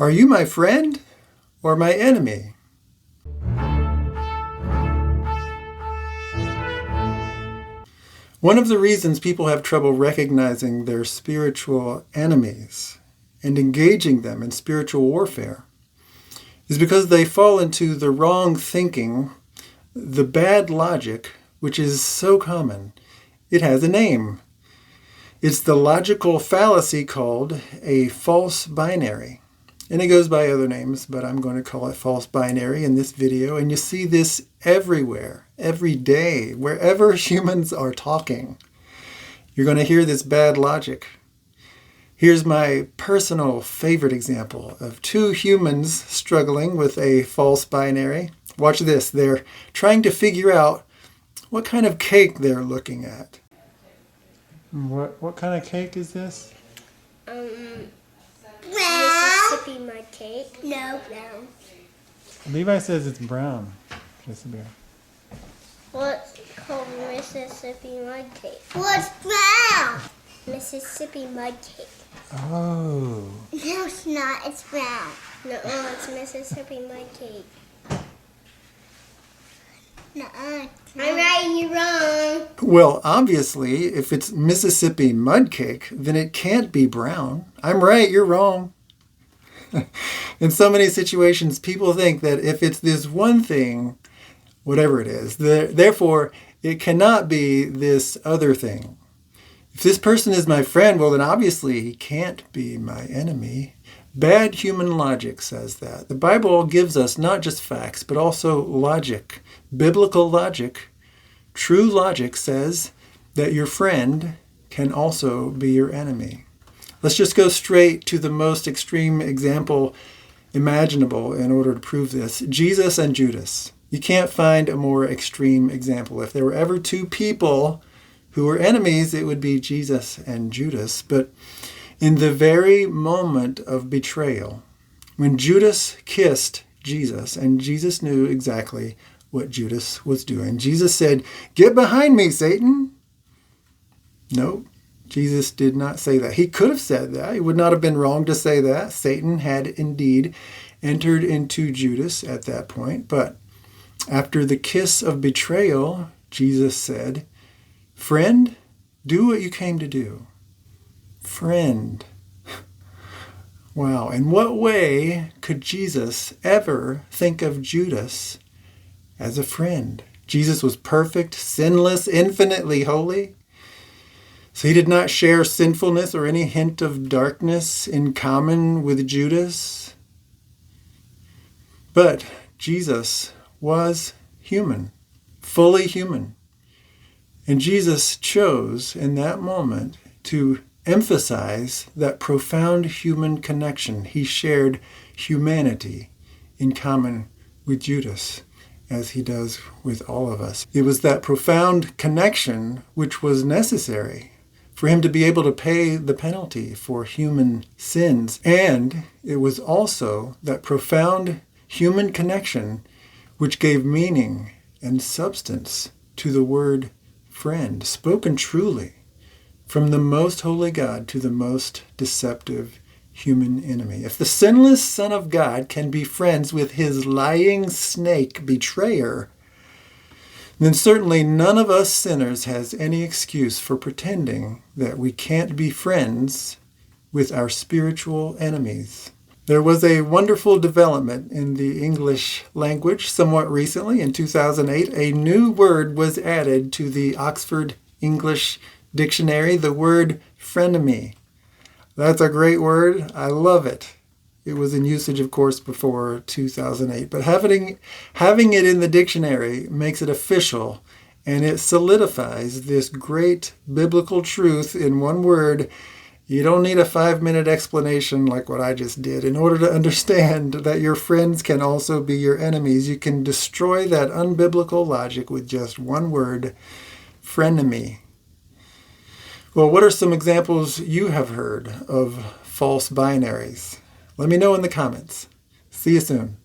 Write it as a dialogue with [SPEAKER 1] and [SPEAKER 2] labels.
[SPEAKER 1] Are you my friend or my enemy? One of the reasons people have trouble recognizing their spiritual enemies and engaging them in spiritual warfare is because they fall into the wrong thinking, the bad logic, which is so common. It has a name. It's the logical fallacy called a false binary. And it goes by other names, but I'm going to call it false binary in this video. And you see this everywhere, every day, wherever humans are talking. You're going to hear this bad logic. Here's my personal favorite example of two humans struggling with a false binary. Watch this. They're trying to figure out what kind of cake they're looking at. What kind of cake is this?
[SPEAKER 2] Mississippi mud cake. No, brown.
[SPEAKER 1] Levi says it's brown. Just a beer.
[SPEAKER 2] What's called Mississippi mud cake?
[SPEAKER 3] What's brown?
[SPEAKER 2] Mississippi mud cake.
[SPEAKER 1] Oh.
[SPEAKER 3] No, it's not. It's brown.
[SPEAKER 2] No, it's Mississippi mud cake.
[SPEAKER 3] Nuh-uh.
[SPEAKER 2] I'm right, you're wrong.
[SPEAKER 1] Well, obviously, if it's Mississippi mud cake, then it can't be brown. I'm right, you're wrong. In so many situations, people think that if it's this one thing, whatever it is, therefore, it cannot be this other thing. If this person is my friend, well, then obviously he can't be my enemy. Bad human logic says that. The Bible gives us not just facts, but also logic. Biblical logic, true logic says that your friend can also be your enemy. Let's just go straight to the most extreme example imaginable in order to prove this. Jesus and Judas. You can't find a more extreme example. If there were ever two people who were enemies, it would be Jesus and Judas. But in the very moment of betrayal, when Judas kissed Jesus, and Jesus knew exactly what Judas was doing, Jesus said, "Get behind me, Satan." No, Jesus did not say that. He could have said that. It would not have been wrong to say that. Satan had indeed entered into Judas at that point. But after the kiss of betrayal, Jesus said, "Friend, do what you came to do." Friend. Wow. In what way could Jesus ever think of Judas as a friend? Jesus was perfect, sinless, infinitely holy. So he did not share sinfulness or any hint of darkness in common with Judas. But Jesus was human, fully human. And Jesus chose in that moment to emphasize that profound human connection. He shared humanity in common with Judas, as he does with all of us. It was that profound connection which was necessary for him to be able to pay the penalty for human sins. And it was also that profound human connection which gave meaning and substance to the word friend, spoken truly from the most holy God to the most deceptive human enemy. If the sinless Son of God can be friends with his lying snake betrayer, then certainly none of us sinners has any excuse for pretending that we can't be friends with our spiritual enemies. There was a wonderful development in the English language somewhat recently. In 2008, a new word was added to the Oxford English Dictionary, the word frenemy. That's a great word. I love it. It was in usage, of course, before 2008. But having it in the dictionary makes it official, and it solidifies this great biblical truth in one word. You don't need a 5-minute explanation like what I just did in order to understand that your friends can also be your enemies. You can destroy that unbiblical logic with just one word, frenemy. Well, what are some examples you have heard of false binaries? Let me know in the comments. See you soon.